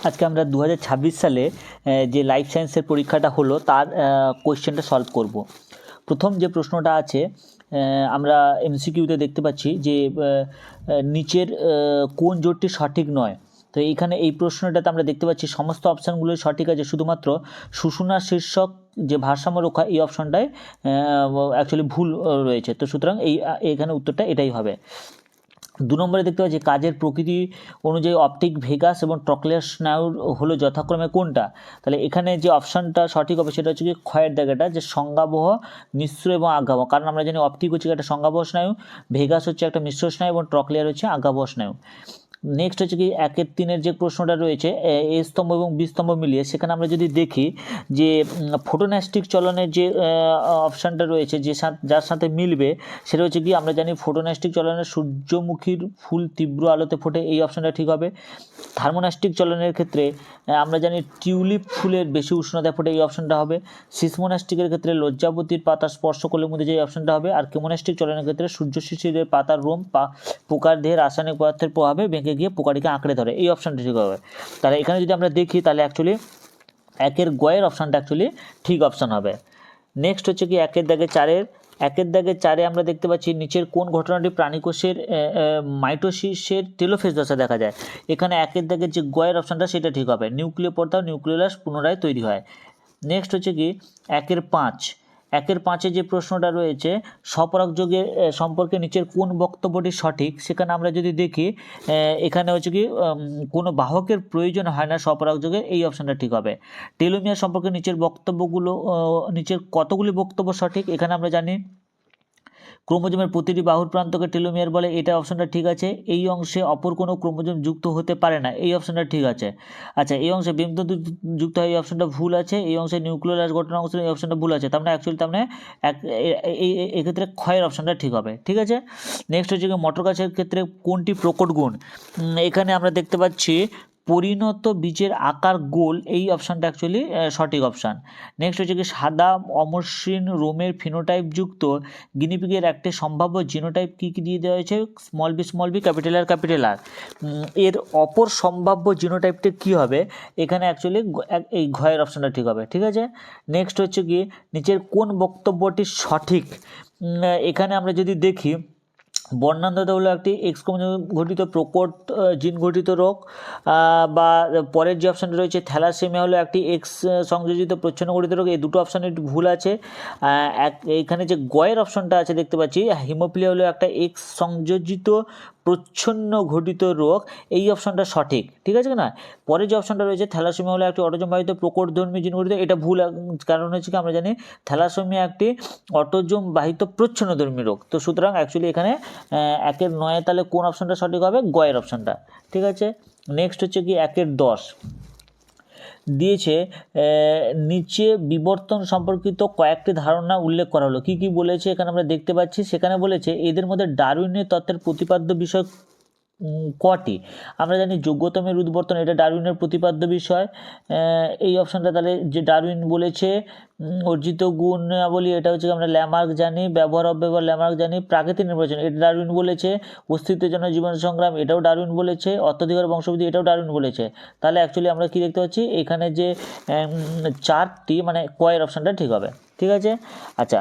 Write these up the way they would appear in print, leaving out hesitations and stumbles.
আজকে আমরা 2026 সালে যে লাইফ সায়েন্সের পরীক্ষাটা হলো তার কোয়েশ্চেনটা সলভ করব। প্রথম যে প্রশ্নটা আছে আমরা এমসিকিউতে দেখতে পাচ্ছি যে নিচের কোন জোটটি সঠিক নয়। তো এইখানে এই প্রশ্নটাতে আমরা দেখতে পাচ্ছি সমস্ত অপশানগুলোই সঠিক আছে, শুধুমাত্র সুষুম্না শীর্ষক যে ভারসাম্য রক্ষা এই অপশানটায় অ্যাকচুয়ালি ভুল রয়েছে। তো সুতরাং এইখানে উত্তরটা এটাই হবে। 2 নম্বরে দেখতে পাচ্ছি কাজের প্রকৃতি অনুযায়ী অপটিক ভেগাস এবং ট্রক্লিয়ার স্নায়ু হলো যথাক্রমে কোনটা। তাহলে এখানে যে অপশানটা সঠিক হবে সেটা হচ্ছে কি ক্ষয়ের দাগেটা, যে সংজ্ঞাবহ, মিশ্র এবং আজ্ঞাবহ। কারণ আমরা জানি অপটিক হচ্ছে একটা সংজ্ঞাবহ স্নায়ু, ভেগাস হচ্ছে একটা মিশ্র স্নায়ু এবং ট্রক্লিয়ার হচ্ছে আজ্ঞাবহ স্নায়ু। নেক্সট হচ্ছে কি 1-3 যে প্রশ্নটা রয়েছে এ স্তম্ভ এবং বি স্তম্ভ মিলিয়ে, সেখানে আমরা যদি দেখি যে ফোটোন্যাস্টিক চলনের যে অপশানটা রয়েছে যার সাথে মিলবে সেটা হচ্ছে কি আমরা জানি ফোটোন্যাস্টিক চলনের সূর্যমুখীর ফুল তীব্র আলোতে ফোটে, এই অপশানটা ঠিক হবে। থার্মোন্যাস্টিক চলনের ক্ষেত্রে আমরা জানি টিউলিপ ফুলের বেশি উষ্ণতায় ফোটে, এই অপশানটা হবে। সিসমোন্যাস্টিকের ক্ষেত্রে লজ্জাবতীর পাতা স্পর্শ করলে মধ্যে যে অপশানটা হবে। আর কেমোন্যাস্টিক চলনের ক্ষেত্রে সূর্য শিশিরের পাতার রোম পোকার দেহে রাসায়নিক পদার্থের প্রভাবে ভেঙে গিয়ে পোকাটিকে আঁকড়ে ধরে, এই অপশানটা ঠিক হবে। তাহলে এখানে যদি আমরা দেখি তাহলে অ্যাকচুয়ালি 1-এর গয়ের অপশানটা অ্যাকচুয়ালি ঠিক অপশান হবে। নেক্সট হচ্ছে কি 1-এর দাগে 4-এ আমরা দেখতে পাচ্ছি নিচের কোন ঘটনাটি প্রাণীকোষের মাইটোসিসের টেলোফেজ দশা দেখা যায়। এখানে 1-এর দাগের যে গয়ের অপশানটা সেটা ঠিক হবে, নিউক্লিয় পর্দা নিউক্লিয়াস পুনরায় তৈরি হয়। নেক্সট হচ্ছে কি 1-এর 5 যে প্রশ্নটা রয়েছে স্বপরাগযোগের সম্পর্কে নিচের কোন বক্তব্যটি সঠিক। সেখানে আমরা যদি দেখি এখানে হচ্ছে কি কোনো বাহকের প্রয়োজন হয় না স্বপরাগযোগে, এই অপশানটা ঠিক হবে। টেলোমিয়ার সম্পর্কে নিচের কতগুলি বক্তব্য সঠিক। এখানে আমরা জানি ক্রোমোজোমের প্রতিটি বাহুর প্রান্তকে টেলোমিয়ার বলে, এটা অপশানটা ঠিক আছে। এই অংশে অপর কোনো ক্রোমোজোম যুক্ত হতে পারে না, এই অপশানটা ঠিক আছে। আচ্ছা, এই অংশে বেমতন্তু যুক্ত হয়, এই অপশানটা ভুল আছে। এই অংশে নিউক্লিয়াস গঠন অংশ, এই অপশানটা ভুল আছে। তার মানে এক্ষেত্রে ক্ষয়ের অপশানটা ঠিক হবে, ঠিক আছে। নেক্সট হচ্ছে কি মটর গাছের ক্ষেত্রে কোনটি প্রকট গুণ। এখানে আমরা দেখতে পাচ্ছি পরিণত বীজের আকার গোল, এই অপশানটা অ্যাকচুয়ালি সঠিক অপশান। নেক্সট হচ্ছে কি সাদা অমসৃণ রোমের ফিনোটাইপ যুক্ত গিনিপিগের একটি সম্ভাব্য জিনোটাইপ কী দিয়ে দেওয়া হয়েছে, স্মল বি ক্যাপিটাল আর। এর অপর সম্ভাব্য জিনোটাইপটা কী হবে, এখানে অ্যাকচুয়ালি এই ঘয়ের অপশানটা ঠিক হবে, ঠিক আছে। নেক্সট হচ্ছে কি নিচের কোন বক্তব্যটি সঠিক। এখানে আমরা যদি দেখি বর্ণান্ধতা হলো একটি এক্স ক্রোমোজোম ঘটিত প্রকট জিন ঘটিত রোগ, বা পরের যে অপশানটা রয়েছে থ্যালাসেমিয়া হলো একটি এক্স সংযোজিত প্রচ্ছন্ন ঘটিত রোগ, এই দুটো অপশানে একটু ভুল আছে। এইখানে যে গয়ের অপশানটা আছে দেখতে পাচ্ছি হিমোফিলিয়া হলো একটা এক্স সংযোজিত প্রচ্ছন্ন ঘটিত রোগ, এই অপশানটা সঠিক, ঠিক আছে না। পরে যে অপশানটা রয়েছে থ্যালাসেমিয়া হলো একটি অটোজোম বাহিত প্রকটধর্মী জিন ঘটিত, এটা ভুল। কারণ হচ্ছে কি আমরা জানি থ্যালাসেমিয়া একটি অটোজোম বাহিত প্রচ্ছন্নধর্মী রোগ। তো সুতরাং অ্যাকচুয়ালি এখানে 1-এর 9 তাহলে কোন অপশানটা সঠিক হবে, গয়ের অপশানটা, ঠিক আছে। নেক্সট হচ্ছে কি 1-এর 10 দিয়েছে নিচে বিবর্তন সম্পর্কিত কয়েকটি ধারণা উল্লেখ করা হলো, কি বলেছে এখানে আমরা দেখতে পাচ্ছি। সেখানে বলেছে এদের মধ্যে ডারউইনের তত্ত্বের প্রতিপাদ্য বিষয় কটি। আমরা জানি যোগ্যতমের উদ্বর্তন, এটা ডারউইনের প্রতিপাদ্য বিষয়, এই অপশানটা তাহলে যে ডারউইন বলেছে। অর্জিত গুণাবলী, এটা হচ্ছে আমরা ল্যামার্ক জানি, ব্যবহার অব্যবহার ল্যামার্ক জানি। প্রাকৃতিক নির্বাচন, এটা ডারউইন বলেছে। অস্তিত্বের জন্য জীবন সংগ্রাম, এটাও ডারউইন বলেছে। অত্যাধিকার বংশবৃদ্ধি, এটাও ডারউইন বলেছে। তাহলে অ্যাকচুয়ালি আমরা কি দেখতে পাচ্ছি এখানে যে 4টি মানে কয়ের অপশানটা ঠিক হবে, ঠিক আছে। আচ্ছা,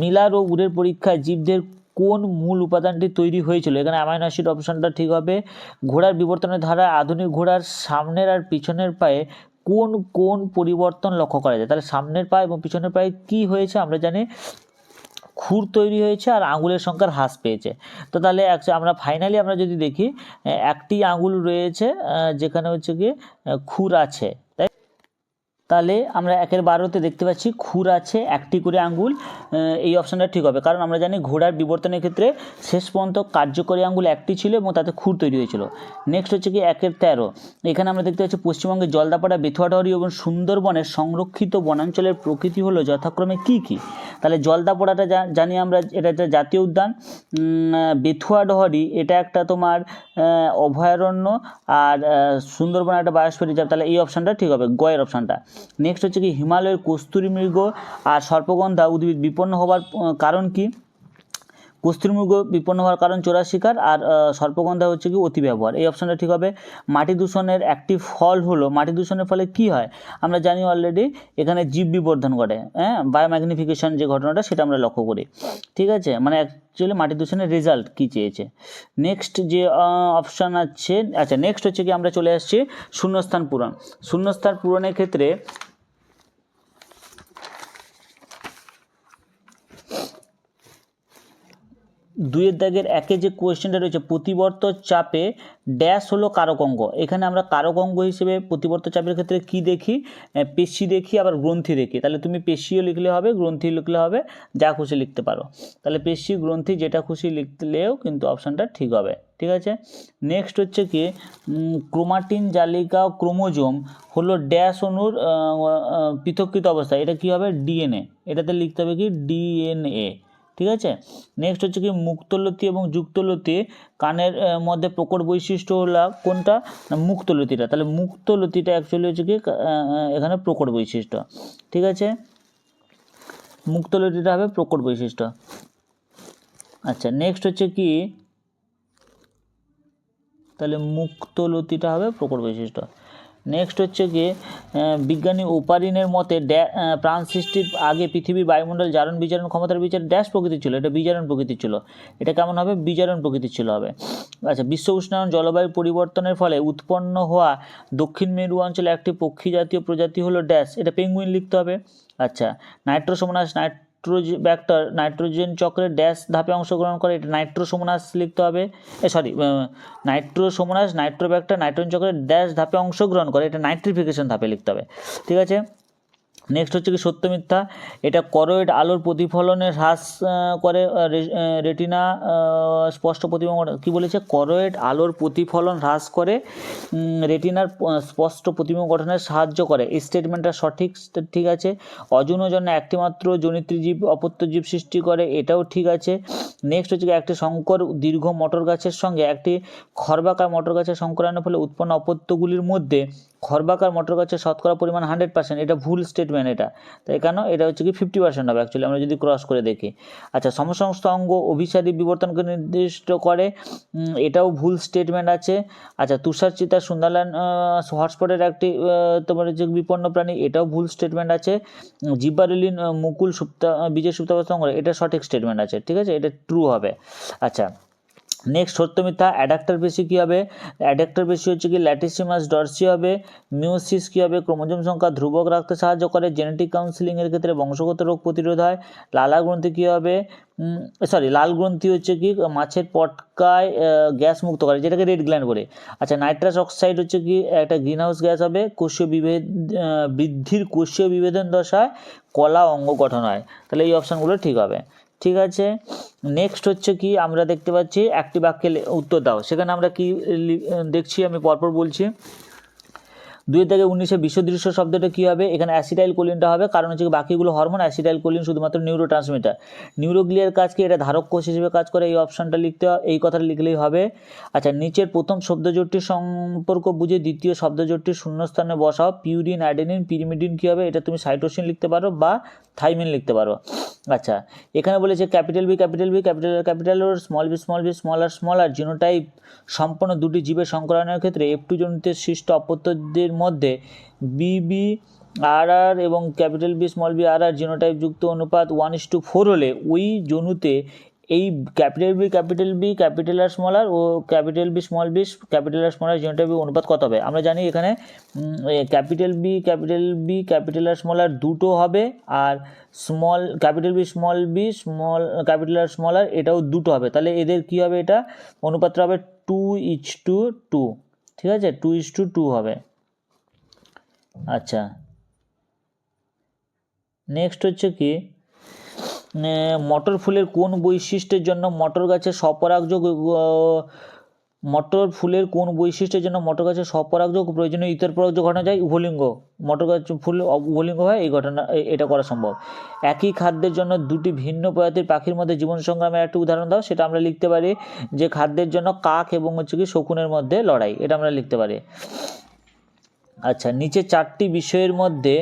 মিলার ও উডের পরীক্ষায় জীবদের কোন মূল উপাদানটি তৈরি হয়েছিল, এখানে অ্যামাইনো অ্যাসিড অপশানটা ঠিক হবে। ঘোড়ার বিবর্তনের ধারা আধুনিক ঘোড়ার সামনের আর পিছনের পায়ে কোন পরিবর্তন লক্ষ্য করা যায়। তাহলে সামনের পায়ে এবং পিছনের পায়ে কি হয়েছে, আমরা জানি খুর তৈরি হয়েছে আর আঙুলের সংখ্যার হ্রাস পেয়েছে। তো তাহলে আমরা ফাইনালি আমরা যদি দেখি একটি আঙুল রয়েছে যেখানে হচ্ছে গিয়ে খুর আছে, তাহলে আমরা 1-এর 12তে দেখতে পাচ্ছি খুর আছে একটি করে আঙ্গুল, এই অপশানটা ঠিক হবে। কারণ আমরা জানি ঘোড়ার বিবর্তনের ক্ষেত্রে শেষ পর্যন্ত কার্যকরী আঙ্গুল একটি ছিল এবং তাতে খুর তৈরি হয়েছিল। নেক্সট হচ্ছে কি 1-এর 13, এখানে আমরা দেখতে পাচ্ছি পশ্চিমবঙ্গের জলদাপাড়া, বেথুয়াডহরি এবং সুন্দরবনের সংরক্ষিত বনাঞ্চলের প্রকৃতি হলো যথাক্রমে কি। তাহলে জলদাপাড়াটা জানি আমরা, এটা একটা জাতীয় উদ্যান। বেথুয়াডহরি এটা একটা তোমার অভয়ারণ্য, আর সুন্দরবন একটা বায়োস্ফিয়ার রিজার্ভ, তাহলে এই অপশানটা ঠিক হবে, গয়ের অপশানটা। নেক্সট হচ্ছে কি হিমালয়ের কস্তুরী মৃগ আর সর্পগন্ধা উদ্ভিদ বিপন্ন হওয়ার কারণ কি। কস্তুরমৃগ বিপন্ন হওয়ার কারণ চোরা শিকার, আর সর্পগন্ধা হচ্ছে কি অতি ব্যবহার। এই অপশানটা ঠিক হবে। মাটি দূষণের একটি ফল হলো, মাটি দূষণের ফলে কি হয় আমরা জানি অলরেডি, এখানে জীব বিবর্ধন ঘটে, হ্যাঁ, বায়োম্যাগনিফিকেশন যে ঘটনাটা সেটা আমরা লক্ষ্য করি, ঠিক আছে, মানে অ্যাকচুয়ালি মাটি দূষণের রেজাল্ট কী চেয়েছে। নেক্সট যে অপশান আছে, আচ্ছা নেক্সট হচ্ছে কি আমরা চলে আসছি শূন্যস্থান পূরণ। শূন্যস্থান পূরণের ক্ষেত্রে দুইয়ের দাগের একে যে কোয়েশ্চেনটা রয়েছে, প্রতিবর্ত চাপে ড্যাশ হলো কারক অঙ্গ। এখানে আমরা কারক অঙ্গ হিসেবে প্রতিবর্ত চাপের ক্ষেত্রে কি দেখি, পেশি দেখি, আবার গ্রন্থি দেখি। তাহলে তুমি পেশিও লিখলে হবে, গ্রন্থি লিখলে হবে, যা খুশি লিখতে পারো। তাহলে পেশি গ্রন্থি যেটা খুশি লিখলেও কিন্তু অপশানটা ঠিক হবে, ঠিক আছে। নেক্সট হচ্ছে কি ক্রোমাটিন জালিকা ক্রোমোজোম হলো ড্যাশ অণুর পৃথকীকৃত অবস্থা, এটা কি হবে ডিএনএ, এটাতে লিখতে হবে কি ডিএনএ, ঠিক আছে। নেক্সট হচ্ছে কি মুক্তলতি এবং যুক্তলতি কানের মধ্যে প্রকট বৈশিষ্ট্য হলো কোনটা না মুক্তলতিটা, তাহলে মুক্তলতিটা অ্যাকচুয়ালি হচ্ছে কি এখানে প্রকট বৈশিষ্ট্য, ঠিক আছে, মুক্তলতিটা হবে প্রকট বৈশিষ্ট্য। আচ্ছা নেক্সট হচ্ছে কি তাহলে মুক্তলতিটা হবে প্রকট বৈশিষ্ট্য। নেক্সট হচ্ছে কি বিজ্ঞানী ওপারিনের মতে প্রাণ সৃষ্টির আগে পৃথিবীর বায়ুমণ্ডল জারণ বিজারণ ক্ষমতার বিচার ড্যাশ প্রকৃতির ছিল, এটা বিজারণ প্রকৃতির ছিল, এটা কেমন হবে বিজারণ প্রকৃতির ছিল হবে। আচ্ছা বিশ্ব উষ্ণায়ন জলবায়ু পরিবর্তনের ফলে উৎপন্ন হওয়া দক্ষিণ মেরু অঞ্চলে একটি পক্ষী জাতীয় প্রজাতি হলো ড্যাশ, এটা পেঙ্গুইন লিখতে হবে। আচ্ছা নাইট্রোসোমোনাস ব্যাক্টর নাইট্রোজেন চক্রের ড্যাশ ধাপে অংশগ্রহণ করে, এটা নাইট্রোসোমোনাস লিখতে হবে, নাইট্রোসোমোনাস নাইট্রোব্যাক্টর নাইট্রোজেন চক্রের ড্যাশ ধাপে অংশগ্রহণ করে, এটা নাইট্রিফিকেশন ধাপে লিখতে হবে, ঠিক আছে। নেক্সট হচ্ছে কি সত্য মিথ্যা, এটা করোয়েড আলোর প্রতিফলনের হ্রাস করে, রেটিনা স্পষ্ট প্রতিবিম্ব কী বলেছে, করোয়েড আলোর প্রতিফলন হ্রাস করে রেটিনার স্পষ্ট প্রতিবিম্ব গঠনে সাহায্য করে, এই স্টেটমেন্টটা সঠিক, ঠিক আছে। অযৌন জন্য একটিমাত্র জনিত্রীজীব অপত্যজীব সৃষ্টি করে, এটাও ঠিক আছে। নেক্সট হচ্ছে একটি সংকর দীর্ঘ মটর গাছের সঙ্গে একটি খর্বাকার মটর গাছের সংকরায়নের ফলে উৎপন্ন অপত্যগুলির মধ্যে খর্বাকার মটর গাছের শতকরা পরিমাণ 100%, এটা ভুল স্টেটমেন্ট, এটা তাই কেন এটা হচ্ছে কি 50% হবে অ্যাকচুয়ালি আমরা যদি ক্রস করে দেখি। আচ্ছা সমসংস্থ অঙ্গ অভিসারী বিবর্তনকে নির্দিষ্ট করে, এটাও ভুল স্টেটমেন্ট আছে। আচ্ছা তুষার চিতা সুন্দরলান হটস্পটের একটি তোমার যে বিপন্ন প্রাণী, এটাও ভুল স্টেটমেন্ট আছে। জিব্বারেলিন মুকুল বীজের সুপ্তাবস্থা অঙ্গ, এটা সঠিক স্টেটমেন্ট আছে, ঠিক আছে, এটা ট্রু হবে। আচ্ছা নেক্সট সত্য মিথ্যা, অ্যাডাক্টার পেশি কী হবে, অ্যাডাক্টার পেশি হচ্ছে কি ল্যাটিসিমাস ডরসি হবে। মিওসিস কী হবে, ক্রোমোজোম সংখ্যা ধ্রুবক রাখতে সাহায্য করে, জেনেটিক কাউন্সিলিংয়ের ক্ষেত্রে বংশগত রোগ প্রতিরোধ হয়। লালা গ্রন্থি কী হবে, লাল গ্রন্থি হচ্ছে কি মাছের পটকায় গ্যাস মুক্ত করে, যেটাকে রেড গ্ল্যান্ড বলে। আচ্ছা নাইট্রাস অক্সাইড হচ্ছে কি একটা গ্রিনহাউস গ্যাস হবে। কোষীয় বৃদ্ধির কোষীয় বিভেদন দশায় কলা অঙ্গ গঠন হয়, তাহলে এই অপশানগুলো ঠিক হবে, ঠিক আছে। নেক্সট হচ্ছে কি আমরা দেখতে পাচ্ছি একটি বাক্যে উত্তর দাও, সেখানে আমরা কি দেখছি আমি পরপর বলছি। 2-19 বিশ্বদৃশ্য শব্দটা কী হবে, এখানে অ্যাসিটাইল কোলিনটা হবে, কারণ হচ্ছে বাকিগুলো হরমোন, অ্যাসিটাইল কোলিন শুধুমাত্র নিউরো ট্রান্সমিটার। নিউরোগ্লিয়ার কাজকে এটা ধারক কোষ হিসেবে কাজ করে, এই অপশানটা লিখতে এই কথাটা লিখলেই হবে। আচ্ছা নিচের প্রথম শব্দজোটটির সম্পর্ক বুঝে দ্বিতীয় শব্দজোটটির শূন্যস্থানে বসাও, পিউরিন অ্যাডেনিন পিরিমিডিন কী হবে, এটা তুমি সাইটোসিন লিখতে পারো বা থাইমিন লিখতে পারো। আচ্ছা এখানে বলেছে ক্যাপিটাল বি ক্যাপিটাল ওর small B small R genotype সম্পন্ন দুটি জীবের সংকরায়নের ক্ষেত্রে F2 জনিত সৃষ্ট অপত্যদের মধ্যে বিবি আর এবং capital B small B R genotype যুক্ত অনুপাত 1:4 হলে ওই জনুতে এই capital B capital R small R ও capital B small R genotype অনুপাত কত হবে, আমরা জানি এখানে capital B capital R small R দুটো হবে, আর small capital B small capital R small R এটাও দুটো হবে, তাহলে এদের কি হবে, এটা অনুপাতটা হবে 2:2, ঠিক আছে, 2:2 হবে। আচ্ছা নেক্সট হচ্ছে কি মটর ফুলের কোন বৈশিষ্ট্যের জন্য মটর গাছের স্বপরাগযোগ প্রয়োজনীয় ইতর পরাগযোগ ঘটানো যায়, উভলিঙ্গ মটর গাছ ফুল উভলিঙ্গ হয়, এই ঘটনা এটা করা সম্ভব। একই খাদ্যের জন্য দুটি ভিন্ন প্রজাতির পাখির মধ্যে জীবন সংগ্রামের একটি উদাহরণ দাও, সেটা আমরা লিখতে পারি যে খাদ্যের জন্য কাক এবং হচ্ছে কি শকুনের মধ্যে লড়াই, এটা আমরা লিখতে পারি। আচ্ছা, নিচে 4টি বিষয়ের মধ্যে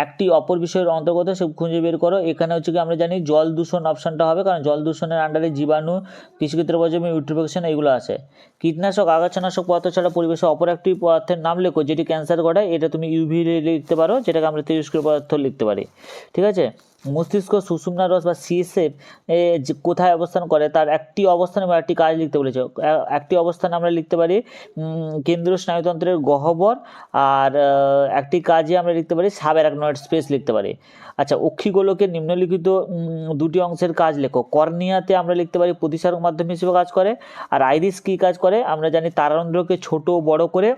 একটি অপর বিষয়ের অন্তর্গত সে খুঁজে বের করো। এখানে হচ্ছে কি আমরা জানি জল দূষণ অপশানটা হবে, কারণ জল দূষণের আন্ডারে জীবাণু, কৃষিক্ষেত্রে পর্যায়ে ইউট্রিফিকেশন এগুলো আছে। কীটনাশক আগাছানাশক পদার্থ ছাড়া পরিবেশে অপর একটি পদার্থের নাম লেখো যেটি ক্যান্সার ঘটায়। এটা তুমি ইউভি লিখতে পারো, যেটাকে আমরা তেজস্ক্রিয় পদার্থ লিখতে পারি। ঠিক আছে। মস্তিষ্ক সুষুম্না রস বা সিএসএফ কোথায় অবস্থান করে তার একটি অবস্থান এবং একটি কাজ লিখতে বলেছে। একটি অবস্থান আমরা লিখতে পারি কেন্দ্রীয় স্নায়ুতন্ত্রের গহ্বর, আর একটি কাজে আমরা লিখতে পারি সাবঅ্যারাকনয়েড স্পেস লিখতে পারি। আচ্ছা, অক্ষিগোলকের নিম্নলিখিত দুটি অংশের কাজ লেখো। কর্নিয়াতে আমরা লিখতে পারি প্রতিসারক মাধ্যম হিসেবে কাজ করে, আর আইরিস কী কাজ করে আমরা জানি তারারন্ধ্রকে ছোট বড় করে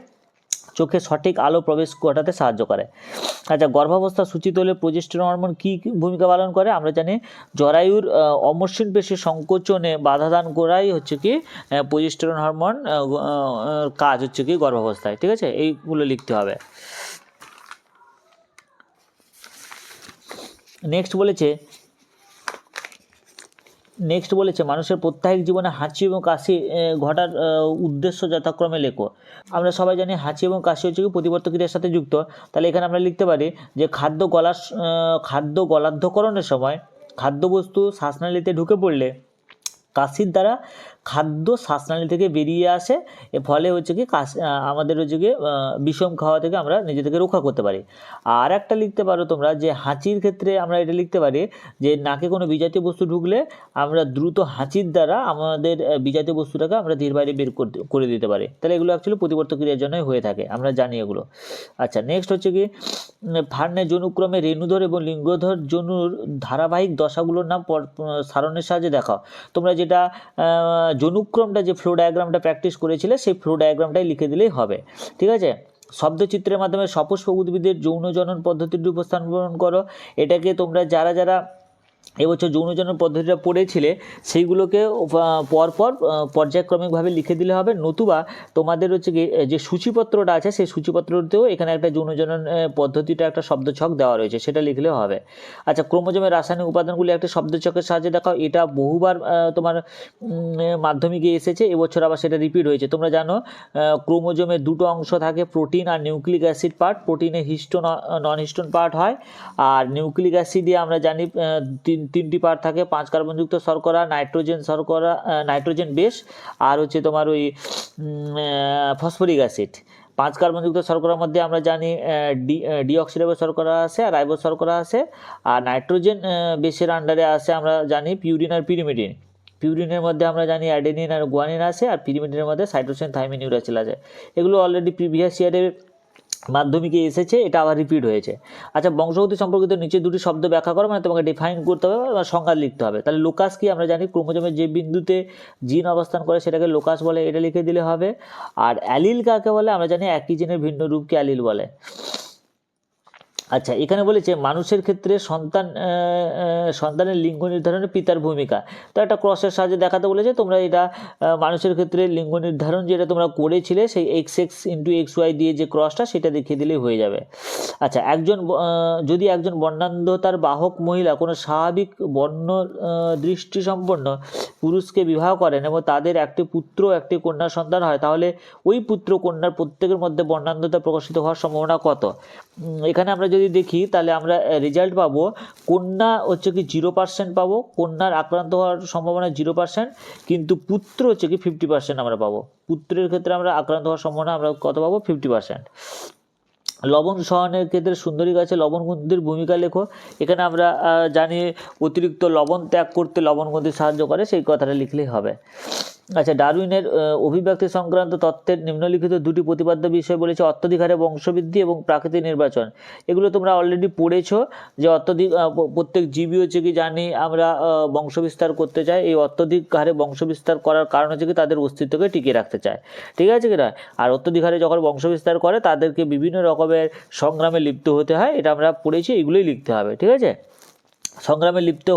চোখে সঠিক আলো প্রবেশ ঘটাতে সাহায্য করে। আচ্ছা, গর্ভাবস্থা সূচিত হলে প্রজেস্টেরন হরমোন কী ভূমিকা পালন করে আমরা জানি জরায়ুর অমসৃণ পেশির সংকোচনে বাধা দান করাই হচ্ছে কি প্রজেস্টেরন হরমোন কাজ হচ্ছে কি গর্ভাবস্থায়। ঠিক আছে, এইগুলো লিখতে হবে। নেক্সট বলেছে মানুষের প্রত্যাহিক জীবনে হাঁচি এবং কাশি ঘটার উদ্দেশ্য যথাক্রমে লেখো। আমরা সবাই জানি হাঁচি এবং কাশি হচ্ছে কি প্রতিবর্ত ক্রিয়ার সাথে যুক্ত। তাহলে এখানে আমরা লিখতে পারি যে খাদ্য গলার্ধকরণের সময় খাদ্যবস্তু শ্বাসনালীতে ঢুকে পড়লে কাশির দ্বারা খাদ্য শ্বাসনালী থেকে বেরিয়ে আসে, এর ফলে হচ্ছে কি আমাদের হচ্ছে কি বিষম খাওয়া থেকে আমরা নিজেদেরকে রক্ষা করতে পারি। আর একটা লিখতে পারো তোমরা যে হাঁচির ক্ষেত্রে আমরা এটা লিখতে পারি যে নাকে কোনো বিজাতীয় বস্তু ঢুকলে আমরা দ্রুত হাঁচির দ্বারা আমাদের বিজাতীয় বস্তুটাকে আমরা ধীর বাইরে বের করে দিতে পারি। তাহলে এগুলো অ্যাকচুয়ালি প্রতিবর্ত ক্রিয়ার জন্যই হয়ে থাকে, আমরা জানি এগুলো। আচ্ছা, নেক্সট হচ্ছে কি ফার্নের যৌনুক্রমে রেণুধর এবং লিঙ্গধর যৌনুর ধারাবাহিক দশাগুলোর নাম সারণের সাহায্যে দেখাও। তোমরা যেটা যৌনুক্রমটা যে ফ্লো ডায়াগ্রামটা প্র্যাকটিস করেছিলে সেই ফ্লো ডায়াগ্রামটাই লিখে দিলেই হবে। ঠিক আছে। শব্দচিত্রের মাধ্যমে সপুষ্পক উদ্ভিদের যৌন জনন পদ্ধতিটি উপস্থাপন করো। এটাকে তোমরা যারা এবছর যৌনজনন পদ্ধতিটা পড়েছিলে সেইগুলোকে পরপর পর্যায়ক্রমিকভাবে লিখে দিলে হবে, নতুবা তোমাদের হচ্ছে কি যে সূচিপত্রটা আছে সেই সূচিপত্রতেও এখানে একটা যৌনজনন পদ্ধতিটা একটা শব্দছক দেওয়া রয়েছে, সেটা লিখলেও হবে। আচ্ছা, ক্রোমোজোমের রাসায়নিক উপাদানগুলি একটা শব্দছকের সাহায্যে দেখাও। এটা বহুবার তোমার মাধ্যমিকে এসেছে, এবছর আবার সেটা রিপিট হয়েছে। তোমরা জানো ক্রোমোজোমের দুটো অংশ থাকে, প্রোটিন আর নিউক্লিক অ্যাসিড পার্ট। প্রোটিনে হিস্টোন নন হিস্টোন পার্ট হয়, আর নিউক্লিক অ্যাসিডে আমরা জানি তিনটি পার্ট থাকে, 5 কার্বনযুক্ত শর্করা, নাইট্রোজেন বেস, আর হচ্ছে তোমার ওই ফসফরিক অ্যাসিড। 5 কার্বনযুক্ত শর্করার মধ্যে আমরা জানি ডিঅক্সিরাইবোজ শর্করা আছে আর রাইবোজ শর্করা আছে, আর নাইট্রোজেন বেসের আন্ডারে আছে আমরা জানি পিউরিন আর পিরিমিডিন। পিউরিনের মধ্যে আমরা জানি অ্যাডেনিন আর গুয়ানিন আছে, আর পিরিমিডিনের মধ্যে সাইটোসিন থাইমিন ইউরাসিল আছে। এগুলো অলরেডি প্রিভিয়াস ইয়ারের মাধ্যমিকে এসেছে, এটা আবার রিপিট হয়েছে। আচ্ছা, বংশগতি সম্পর্কিত নিচে দুটি শব্দ ব্যাখ্যা করো, মানে তোমাকে ডিফাইন করতে হবে বা সংজ্ঞা লিখতে হবে। তাহলে লোকাস কি আমরা জানি ক্রোমোজোমের যে বিন্দুতে জিন অবস্থান করে সেটাকে লোকাস বলে, এটা লিখে দিলে হবে। আর অ্যালিল কাকে বলে আমরা জানি একই জিনের ভিন্ন রূপকে অ্যালিল বলে। আচ্ছা, এখানে বলেছে মানুষের ক্ষেত্রে সন্তানের লিঙ্গ নির্ধারণে পিতার ভূমিকা। তো একটা ক্রসের সাহায্যে দেখাতে বলেছে। তোমরা এটা মানুষের ক্ষেত্রে লিঙ্গ নির্ধারণ যেটা তোমরা করেছিলে সেই XX × XY দিয়ে যে ক্রসটা সেটা দেখিয়ে দিলেই হয়ে যাবে। আচ্ছা, যদি একজন বর্ণান্ধতার বাহক মহিলা কোনো স্বাভাবিক বর্ণ দৃষ্টিসম্পন্ন পুরুষকে বিবাহ করেন এবং তাদের একটি পুত্র একটি কন্যা সন্তান হয়, তাহলে ওই পুত্র কন্যার প্রত্যেকের মধ্যে বর্ণান্ধতা প্রকাশিত হওয়ার সম্ভাবনা কত? এখানে আমরা যদি দেখি তাহলে আমরা রেজাল্ট পাবো কন্যা হচ্ছে কি 0% পাবো, কন্যার আক্রান্ত হওয়ার সম্ভাবনা 0%, কিন্তু পুত্র হচ্ছে কি 50% আমরা পাবো। পুত্রের ক্ষেত্রে আমরা আক্রান্ত হওয়ার সম্ভাবনা আমরা কত পাবো? 50%। লবণ সহনের ক্ষেত্রে সুন্দরী গাছে লবণগ্রন্থির ভূমিকা লেখো। এখানে আমরা জানি অতিরিক্ত লবণ ত্যাগ করতে লবণগ্রন্থি সাহায্য করে, সেই কথাটা লিখলেই হবে। আচ্ছা, ডারউইনের অভিব্যক্তি সংক্রান্ত তত্ত্বের নিম্নলিখিত দুটি প্রতিপাদ্য বিষয় বলেছে অত্যধিক হারে বংশবৃদ্ধি এবং প্রাকৃতিক নির্বাচন। এগুলো তোমরা অলরেডি পড়েছো যে প্রত্যেক জীবী হচ্ছে কি জানি আমরা বংশবিস্তার করতে চাই, এই অত্যধিক হারে বংশবিস্তার করার কারণ হচ্ছে কি তাদের অস্তিত্বকে টিকিয়ে রাখতে চায়। ঠিক আছে কিনা? আর অত্যধিক হারে যখন বংশবিস্তার করে তাদেরকে বিভিন্ন রকমের সংগ্রামে লিপ্ত হতে হয়, এটা আমরা পড়েছি, এগুলোই লিখতে হবে। ঠিক আছে। সংগ্রামে লিপ্ত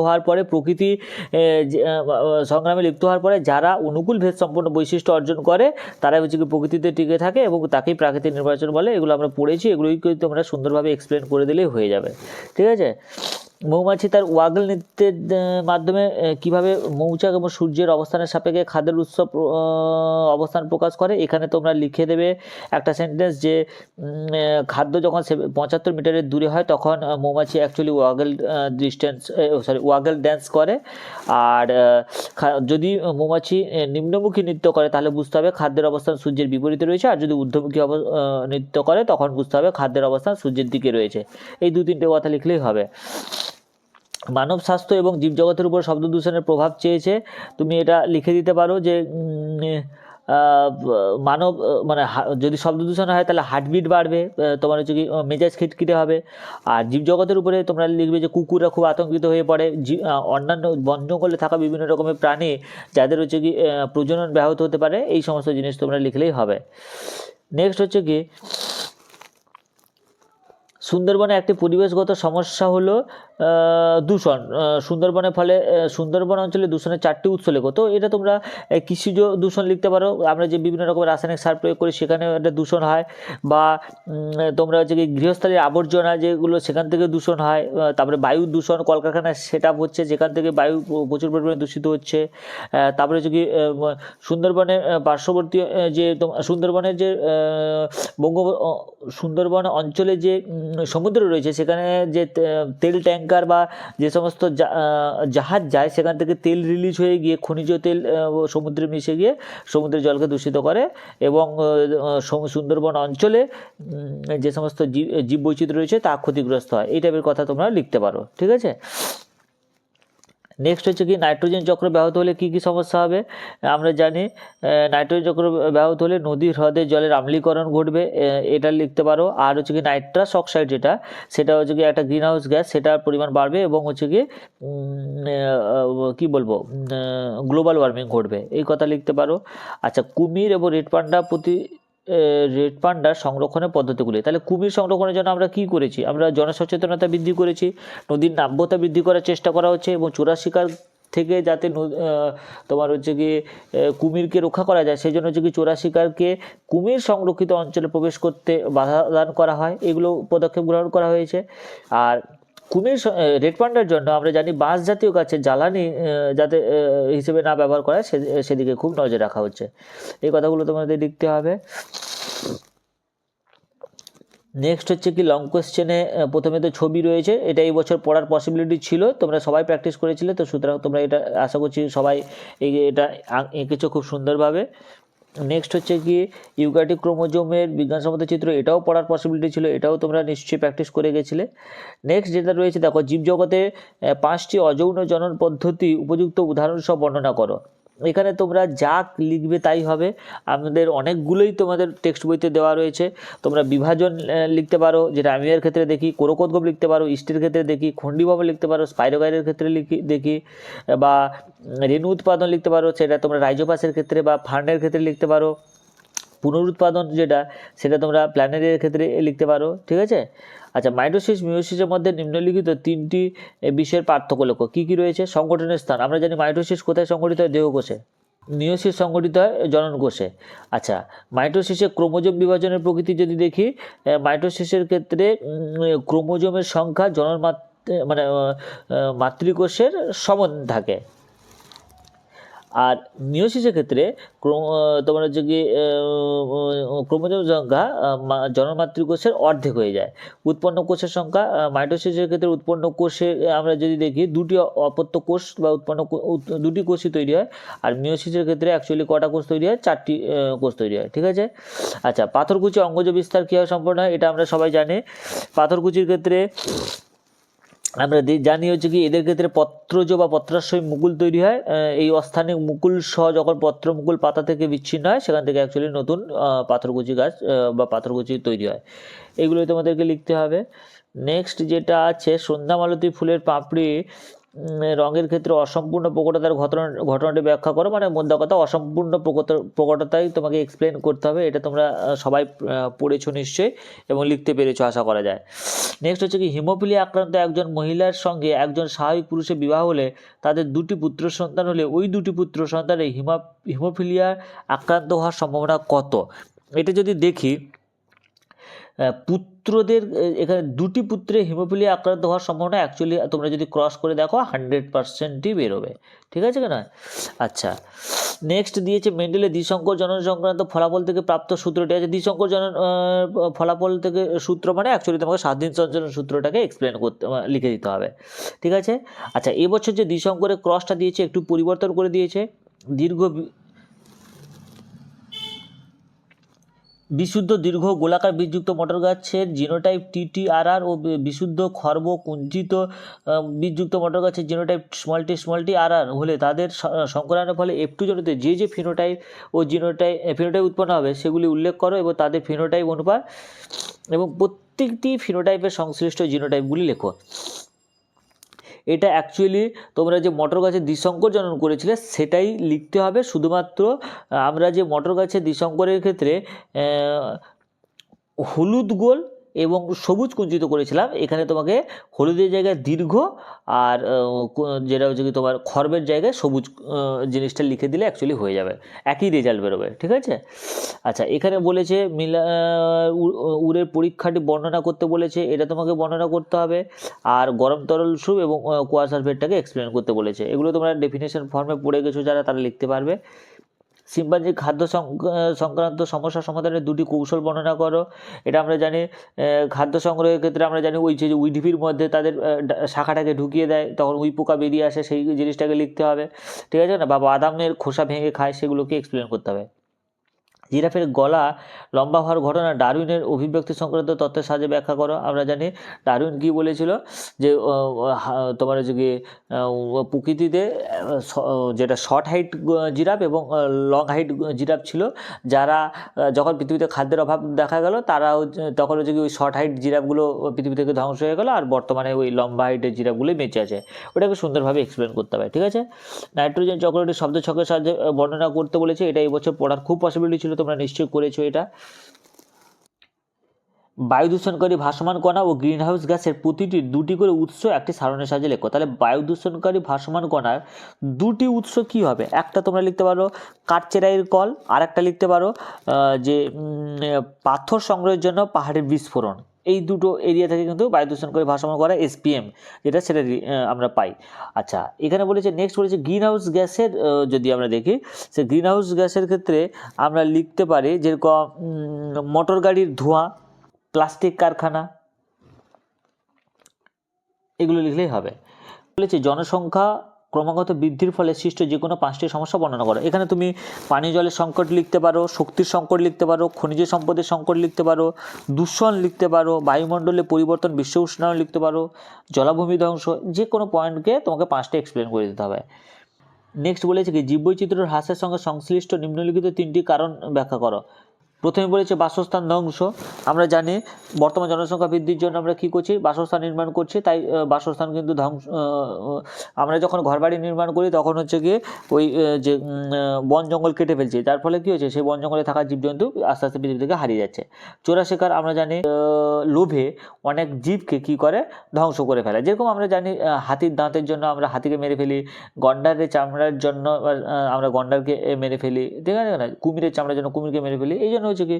হওয়ার পরে যারা অনুকূল ভেদ সম্পন্ন বৈশিষ্ট্য অর্জন করে তারা হচ্ছে কি প্রকৃতিতে টিকে থাকে এবং তাকেই প্রাকৃতিক নির্বাচন বলে। এগুলো আমরা পড়েছি, এগুলোই তোমরা সুন্দরভাবে এক্সপ্লেন করে দিলেই হয়ে যাবে। ঠিক আছে। মৌমাছি তার ওয়াগল নৃত্যের মাধ্যমে কিভাবে মৌচাক এবং সূর্যের অবস্থানের সাপেক্ষে খাদ্যের উৎস অবস্থান প্রকাশ করে। এখানে তোমরা লিখে দেবে একটা সেন্টেন্স যে খাদ্য যখন 75 মিটারের দূরে হয় তখন মৌমাছি অ্যাকচুয়ালি ওয়াগল ড্যান্স করে। আর যদি মৌমাছি নিম্নমুখী নৃত্য করে তাহলে বুঝতে হবে খাদ্যের অবস্থান সূর্যের বিপরীতে রয়েছে, আর যদি ঊর্ধ্বমুখী নৃত্য করে তখন বুঝতে হবে খাদ্যের অবস্থান সূর্যের দিকে রয়েছে। এই 2-3টে কথা লিখলেই হবে। মানব স্বাস্থ্য এবং জীবজগতের উপর শব্দ দূষণের প্রভাব চেয়েছে, তুমি এটা লিখে দিতে পারো যে মানব মানে যদি শব্দ দূষণ হয় তাহলে হার্টবিট বাড়বে, তোমার হচ্ছে কি মেজাজ খিটখিটে হবে। আর জীবজগতের উপরে তোমরা লিখবে যে কুকুররা খুব আতঙ্কিত হয়ে পড়ে, অন্যান্য বন জঙ্গলে থাকা বিভিন্ন রকমের প্রাণী যাদের হচ্ছে কি প্রজনন ব্যাহত হতে পারে, এই সমস্ত জিনিস তোমরা লিখলেই হবে। নেক্সট হচ্ছে কি সুন্দরবনে একটি পরিবেশগত সমস্যা হলো দূষণ। সুন্দরবনের ফলে সুন্দরবন অঞ্চলে দূষণের 4টি উৎস লেখো। তো এটা তোমরা কৃষিজ দূষণ লিখতে পারো, আমরা যে বিভিন্ন রকমের রাসায়নিক সার প্রয়োগ করি সেখানে একটা দূষণ হয়, বা তোমরা হচ্ছে কি গৃহস্থালীর আবর্জনা যেগুলো সেখান থেকে দূষণ হয়, তারপরে বায়ু দূষণ, কলকারখানায় সেট আপ হচ্ছে যেখান থেকে বায়ু প্রচুর পরিমাণে দূষিত হচ্ছে। তারপরে হচ্ছে কি সুন্দরবনের পার্শ্ববর্তী যে সুন্দরবনের যে সুন্দরবন অঞ্চলে যে সমুদ্র রয়েছে সেখানে যে তেল ট্যাঙ্কার বা যে সমস্ত জাহাজ যায় সেখান থেকে তেল রিলিজ হয়ে গিয়ে খনিজ তেল সমুদ্রে মিশে গিয়ে সমুদ্রের জলকে দূষিত করে, এবং সুন্দরবন অঞ্চলে যে সমস্ত জীববৈচিত্র্য রয়েছে তা ক্ষতিগ্রস্ত হয়। এই টাইপের কথা তোমরা লিখতে পারো, ঠিক আছে। নেক্সট হচ্ছে কি নাইট্রোজেন চক্র ব্যাহত হলে কী কী সমস্যা হবে। আমরা জানি নাইট্রোজেন চক্র ব্যাহত হলে নদী হ্রদের জলের আম্লীকরণ ঘটবে, এটা লিখতে পারো। আর হচ্ছে কি নাইট্রাস অক্সাইড সেটা হচ্ছে কি একটা গ্রিন হাউস গ্যাস, সেটার পরিমাণ বাড়বে এবং হচ্ছে কি কী বলবো গ্লোবাল ওয়ার্মিং ঘটবে, এই কথা লিখতে পারো। আচ্ছা, কুমির এবং রেড পান্ডার সংরক্ষণের পদ্ধতিগুলি। তাহলে কুমির সংরক্ষণের জন্য আমরা কি করেছি, আমরা জনসচেতনতা বৃদ্ধি করেছি, নদীর নাব্যতা বৃদ্ধি করার চেষ্টা করা হচ্ছে, এবং চোরা শিকার থেকে যাতে তোমার হচ্ছে কি কুমিরকে রক্ষা করা যায় সেই জন্য হচ্ছে কি চোরা শিকারকে কুমির সংরক্ষিত অঞ্চলে প্রবেশ করতে বাধা দান করা হয়, এগুলো পদক্ষেপ গ্রহণ করা হয়েছে। আর কুমির রেড পান্ডার জন্য আমরা জানি বাঁশ জাতীয় গাছের জ্বালানি যাতে হিসেবে না ব্যবহার করা হয় সেদিকে খুব নজর রাখা হচ্ছে, এই কথাগুলো তোমাদের লিখতে হবে। নেক্সট হচ্ছে কি লং কোয়েশ্চেনে প্রথমে তো ছবি রয়েছে, এটা এই বছর পড়ার পসিবিলিটি ছিল, তোমরা সবাই প্র্যাকটিস করেছিলে, তো সুতরাং তোমরা এটা আশা করছি সবাই এটা এঁকেছো খুব সুন্দরভাবে। নেক্সট হচ্ছে কি ইউক্যারিওটিক ক্রোমোজোমের বিজ্ঞানসম্মত চিত্র, এটাও পড়ার পসিবিলিটি ছিল, এটাও তোমরা নিশ্চয়ই প্র্যাকটিস করে গেছিলে। নেক্সট যেটা রয়েছে দেখো, জীবজগতে 5টি অযৌন জনন পদ্ধতি উপযুক্ত উদাহরণ সহ বর্ণনা করো। এখানে তোমরা যা লিখবে তাই হবে, আমাদের অনেকগুলোই তোমাদের টেক্সট বইতে দেওয়া রয়েছে। তোমরা বিভাজন লিখতে পারো, যেটা আমিয়ার ক্ষেত্রে দেখি, কোরকোদ্গম লিখতে পারো, ইস্টের ক্ষেত্রে দেখি, খন্ডিভব লিখতে পারো, স্পাইরোগাইরের ক্ষেত্রে দেখি, বা রেণু উৎপাদন লিখতে পারো, সেটা তোমরা রাইজোপাসের ক্ষেত্রে বা ফার্নের ক্ষেত্রে লিখতে পারো। পুনরুৎপাদন সেটা তোমরা প্ল্যানেরিয়ার ক্ষেত্রে লিখতে পারো, ঠিক আছে। আচ্ছা, মাইটোসিস মিওসিসের মধ্যে নিম্নলিখিত 3টি বিষয়ের পার্থক্য লেখো। কী কী রয়েছে। সংগঠনের স্থান, আমরা জানি মাইটোসিস কোথায় সংগঠিত হয়, দেহকোষে। মিওসিস সংগঠিত হয় জনন কোষে। আচ্ছা, মাইটোসিসে ক্রোমোজোম বিভাজনের প্রকৃতি যদি দেখি, মাইটোসিসের ক্ষেত্রে ক্রোমোজোমের সংখ্যা মানে মাতৃকোষের সমান থাকে, আর মিওসিসের ক্ষেত্রে তোমার হচ্ছে কি ক্রোমোজোম সংখ্যা জনমাতৃকোষের অর্ধেক হয়ে যায়। উৎপন্ন কোষের সংখ্যা, মাইটোসিসের ক্ষেত্রে উৎপন্ন কোষে আমরা যদি দেখি 2টি অপত্য কোষ বা 2টি কোষই তৈরি হয়, আর মিওসিসের ক্ষেত্রে অ্যাকচুয়ালি কটা কোষ তৈরি হয়, 4টি কোষ তৈরি হয়, ঠিক আছে। আচ্ছা, পাথরকুচি অঙ্গজ বিস্তার কীভাবে সম্পন্ন হয়, এটা আমরা সবাই জানি। পাথরকুচির ক্ষেত্রে আমরা জানি হচ্ছে কি এদের ক্ষেত্রে পত্রজ বা পত্রাশয় মুকুল তৈরি হয়, এই অস্থানিক মুকুল সহ যখন পত্র মুকুল পাতা থেকে বিচ্ছিন্ন হয় সেখান থেকে অ্যাকচুয়ালি নতুন পাথরকুচি গাছ বা পাথরকুচি তৈরি হয়, এগুলোই তোমাদেরকে লিখতে হবে। নেক্সট যেটা আছে, সন্ধ্যামালতী ফুলের পাপড়ি রঙের ক্ষেত্রে অসম্পূর্ণ প্রকটতার ঘটনাটি ব্যাখ্যা করো, মানে মধ্যে কথা অসম্পূর্ণ প্রকটতাই তোমাকে এক্সপ্লেন করতে হবে, এটা তোমরা সবাই পড়েছো নিশ্চয়ই এবং লিখতে পেরেছো আশা করা যায়। নেক্সট হচ্ছে কি হিমোফিলিয়া আক্রান্ত একজন মহিলার সঙ্গে একজন স্বাভাবিক পুরুষের বিবাহ হলে তাদের 2টি পুত্র সন্তান হলে ওই 2টি পুত্র সন্তানের হিমোফিলিয়া আক্রান্ত হওয়ার সম্ভাবনা কত। এটা যদি দেখি পুত্রদের এখানে দুটি পুত্রে হিমোফিলিয়া আক্রান্ত হওয়ার সম্ভাবনা অ্যাকচুয়ালি তোমরা যদি ক্রস করে দেখো 100%ই বেরোবে, ঠিক আছে না? আচ্ছা, নেক্সট দিয়েছে মেন্ডেলের দ্বিসংকর জনন সংক্রান্ত ফলাফল থেকে প্রাপ্ত সূত্রটি আছে। দ্বিসংকর জনন ফলাফল থেকে সূত্র মানে অ্যাকচুয়ালি তোমাকে স্বাধীন সঞ্চালন সূত্রটাকে এক্সপ্লেন করতে লিখে দিতে হবে, ঠিক আছে? আচ্ছা, এবছর যে দ্বিসংকরের ক্রসটা দিয়েছে একটু পরিবর্তন করে দিয়েছে। বিশুদ্ধ দীর্ঘ গোলাকার বীজযুক্ত মটর গাছের জিনোটাইপ TTRR ও বিশুদ্ধ খর্ব কুঞ্চিত বীজযুক্ত মটর গাছের জিনোটাইপ স্মল টি RR হলে তাদের সংকরায়নের ফলে F2 জনিত যে ফিনোটাইপ ও ফিনোটাইপ উৎপন্ন হবে সেগুলি উল্লেখ করো এবং তাদের ফিনোটাইপ অনুপাত এবং প্রত্যেকটি ফিনোটাইপের সংশ্লিষ্ট জিনোটাইপগুলি লেখো। এটা অ্যাকচুয়ালি তোমরা যে মটর গাছের দ্বিসংকর জনন করেছিলে সেটাই লিখতে হবে। শুধুমাত্র আমরা যে মটর গাছের দ্বিসংকরের ক্ষেত্রে হলুদ গোল এবং সবুজ কুঞ্চিত করেছিলাম, এখানে তোমাকে হলুদের জায়গায় দীর্ঘ আর যেটা হচ্ছে কি তোমার খর্বের জায়গায় সবুজ জিনিসটা লিখে দিলে অ্যাকচুয়ালি হয়ে যাবে, একই রেজাল্ট বেরোবে, ঠিক আছে? আচ্ছা, এখানে বলেছে উড়ের পরীক্ষাটি বর্ণনা করতে বলেছে, এটা তোমাকে বর্ণনা করতে হবে। আর গরম তরল স্যুপ এবং কুয়াশার ভেদটাকে এক্সপ্লেন করতে বলেছে। এগুলো তোমরা ডেফিনেশন ফর্মে পড়ে গেছো যারা, তারা লিখতে পারবে। শিম্পাঞ্জির খাদ্য সংক্রান্ত সমস্যা সমাধানের দুটি কৌশল বর্ণনা করো। এটা আমরা জানি খাদ্য সংগ্রহের ক্ষেত্রে আমরা জানি ওই যে উইডিপির মধ্যে তাদের শাখাটাকে ঢুকিয়ে দেয়, তখন উই পোকা বেরিয়ে আসে, সেই জিনিসটাকে লিখতে হবে, ঠিক আছে না? বা বাদামের খোসা ভেঙে খায়, সেগুলোকে এক্সপ্লেন করতে হবে। জিরাফের গলা লম্বা হওয়ার ঘটনা ডারউইনের অভিব্যক্তি সংক্রান্ত তথ্যের সাহায্যে ব্যাখ্যা করো। আমরা জানি ডারউইন কী বলেছিল যে তোমার হচ্ছে কি প্রকৃতিতে যেটা শর্ট হাইট জিরাফ এবং লং হাইট জিরাফ ছিল, যারা যখন পৃথিবীতে খাদ্যের অভাব দেখা গেল তারা তখন হচ্ছে কি ওই শর্ট হাইট জিরাফগুলো পৃথিবী থেকে ধ্বংস হয়ে গেল, আর বর্তমানে ওই লম্বা হাইটের জিরাফগুলোই বেঁচে আছে। ওটাকে সুন্দরভাবে এক্সপ্লেন করতে হবে, ঠিক আছে? নাইট্রোজেন চক্রটি শব্দ ছকের সাহায্যে বর্ণনা করতে বলেছে। এটা এবছর পড়ার খুব পসিবিলিটি ছিল, তোমরা নিশ্চয়ই করেছো এটা। বায়ু দূষণকারী ভাসমান কণা ও গ্রিনহাউস গ্যাসের প্রতিটি দুটি করে উৎস একটি সারণের সাহায্যে লেখো। তাহলে বায়ু দূষণকারী ভাসমান কণার দুটি উৎস কি হবে? একটা তোমরা লিখতে পারো কাঠচেরাইয়ের কল, আর একটা লিখতে পারো যে পাথর সংগ্রহের জন্য পাহাড়ের বিস্ফোরণ। এই দুটো এরিয়া থেকে কিন্তু বায়ু দূষণকারী ভাসমান কণা SPM যেটা সেটা আমরা পাই। আচ্ছা, এখানে বলেছে নেক্সট বলেছে গ্রিনহাউস গ্যাসের, যদি আমরা দেখি সে গ্রিনহাউস গ্যাসের ক্ষেত্রে আমরা লিখতে পারি যেরকম মোটর গাড়ির ধোঁয়া, প্লাস্টিক কারখানা, এগুলো লিখলেই হবে। বলেছে জনসংখ্যা ক্রমাগত বৃদ্ধির ফলে সৃষ্ট যে কোনো 5টি সমস্যা বর্ণনা করো। এখানে তুমি পানীয় জলের সংকট লিখতে পারো, শক্তির সংকট লিখতে পারো, খনিজ সম্পদের সংকট লিখতে পারো, দূষণ লিখতে পারো, বায়ুমণ্ডলে পরিবর্তন, বিশ্ব উষ্ণায়ন লিখতে পারো, জলাভূমি ধ্বংস, যে কোনো পয়েন্টকে তোমাকে 5টা এক্সপ্লেন করে দিতে হবে। নেক্সট বলেছে কি জীববৈচিত্র্যের হ্রাসের সঙ্গে সংশ্লিষ্ট নিম্নলিখিত 3টি কারণ ব্যাখ্যা করো। প্রথমে বলেছে বাসস্থান ধ্বংস। আমরা জানি বর্তমান জনসংখ্যা বৃদ্ধির জন্য আমরা কী করছি, বাসস্থান নির্মাণ করছি, তাই বাসস্থান কিন্তু ধ্বংস, আমরা যখন ঘরবাড়ি নির্মাণ করি তখন হচ্ছে গিয়ে ওই যে বন জঙ্গল কেটে ফেলছি, যার ফলে কী হচ্ছে সেই বন জঙ্গলে থাকা জীবজন্তু আস্তে আস্তে পৃথিবী থেকে হারিয়ে যাচ্ছে। চোরা শিকার আমরা জানি লোভে অনেক জীবকে কী করে ধ্বংস করে ফেলে। যেরকম আমরা জানি হাতির দাঁতের জন্য আমরা হাতিকে মেরে ফেলি, গন্ডারের চামড়ার জন্য আমরা গন্ডারকে মেরে ফেলি, ঠিক আছে না? কুমিরের চামড়ার জন্য কুমিরকে মেরে ফেলি। এই জন্য হচ্ছে কি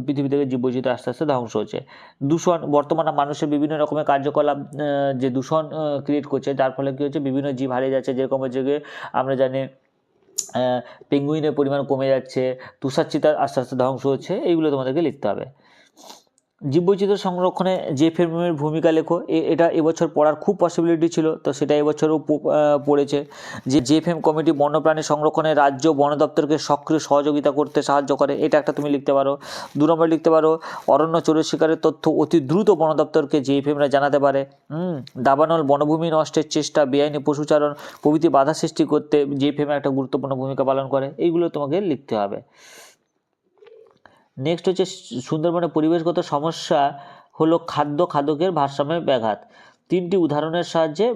পৃথিবী থেকে জীববৈচিত্র্য আস্তে আস্তে ধ্বংস হচ্ছে। দূষণ, বর্তমানে মানুষের বিভিন্ন রকমের কার্যকলাপ যে দূষণ ক্রিয়েট করছে, যার ফলে কী হচ্ছে বিভিন্ন জীব হারিয়ে যাচ্ছে। যেরকম হচ্ছে গিয়ে আমরা জানি পেঙ্গুইনের পরিমাণ কমে যাচ্ছে, তুষারচিতা আস্তে আস্তে ধ্বংস হচ্ছে, এইগুলো তোমাদেরকে লিখতে হবে। জীববৈচিত্র্য সংরক্ষণে জেএফএমের ভূমিকা লেখো। এটা এবছর পড়ার খুব পসিবিলিটি ছিল, তো সেটা এবছরও পড়েছে। যে জেএফএম কমিটি বন্যপ্রাণী সংরক্ষণে রাজ্য বন দপ্তরকে সক্রিয় সহযোগিতা করতে সাহায্য করে, এটা একটা তুমি লিখতে পারো। 2 নম্বর লিখতে পারো অরণ্য চোরা শিকারের তথ্য অতি দ্রুত বন দপ্তরকে জেএফএমরা জানাতে পারে। দাবানল বনভূমি নষ্টের চেষ্টা, বেআইনি পশুচারণ প্রভৃতি বাধা সৃষ্টি করতে জেএফএম একটা গুরুত্বপূর্ণ ভূমিকা পালন করে। এইগুলো তোমাকে লিখতে হবে। নেক্সট হচ্ছে সুন্দরবনের পরিবেশগত সমস্যা হলো খাদ্যের ভারসাম্যের ব্যাঘাত। 3টি উদাহরণের সাহায্যে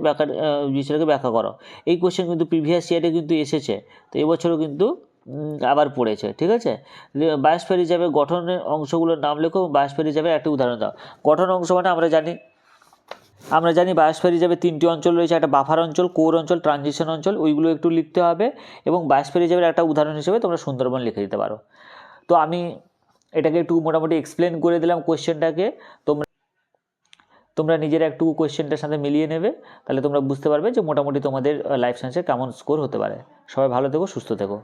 বিষয়টাকে ব্যাখ্যা করো। এই কোশ্চেন কিন্তু প্রিভিয়াস ইয়ারে কিন্তু এসেছে, তো এবছরও কিন্তু আবার পড়েছে, ঠিক আছে? বায়োস্ফিয়ার রিজার্ভের গঠনের অংশগুলোর নাম লেখো, বায়োস্ফিয়ার রিজার্ভের একটা উদাহরণ দাও। গঠন অংশ মানে আমরা জানি বায়োস্ফিয়ার রিজার্ভে 3টি অঞ্চল রয়েছে, একটা বাফার অঞ্চল, কোর অঞ্চল, ট্রানজিশন অঞ্চল, ওইগুলো একটু লিখতে হবে। এবং বায়োস্ফিয়ার রিজার্ভের একটা উদাহরণ হিসেবে তোমরা সুন্দরবন লিখে দিতে পারো। তো আমি এটাকে একটু মোটামুটি এক্সপ্লেন করে দিলাম কোয়েশ্চেনটাকে, তোমরা নিজেরা একটু কোয়েশ্চেনটার সাথে মিলিয়ে নেবে, তাহলে তোমরা বুঝতে পারবে যে মোটামুটি তোমাদের লাইফ সায়েন্সের কেমন স্কোর হতে পারে। সবাই ভালো থেকো, সুস্থ থেকো।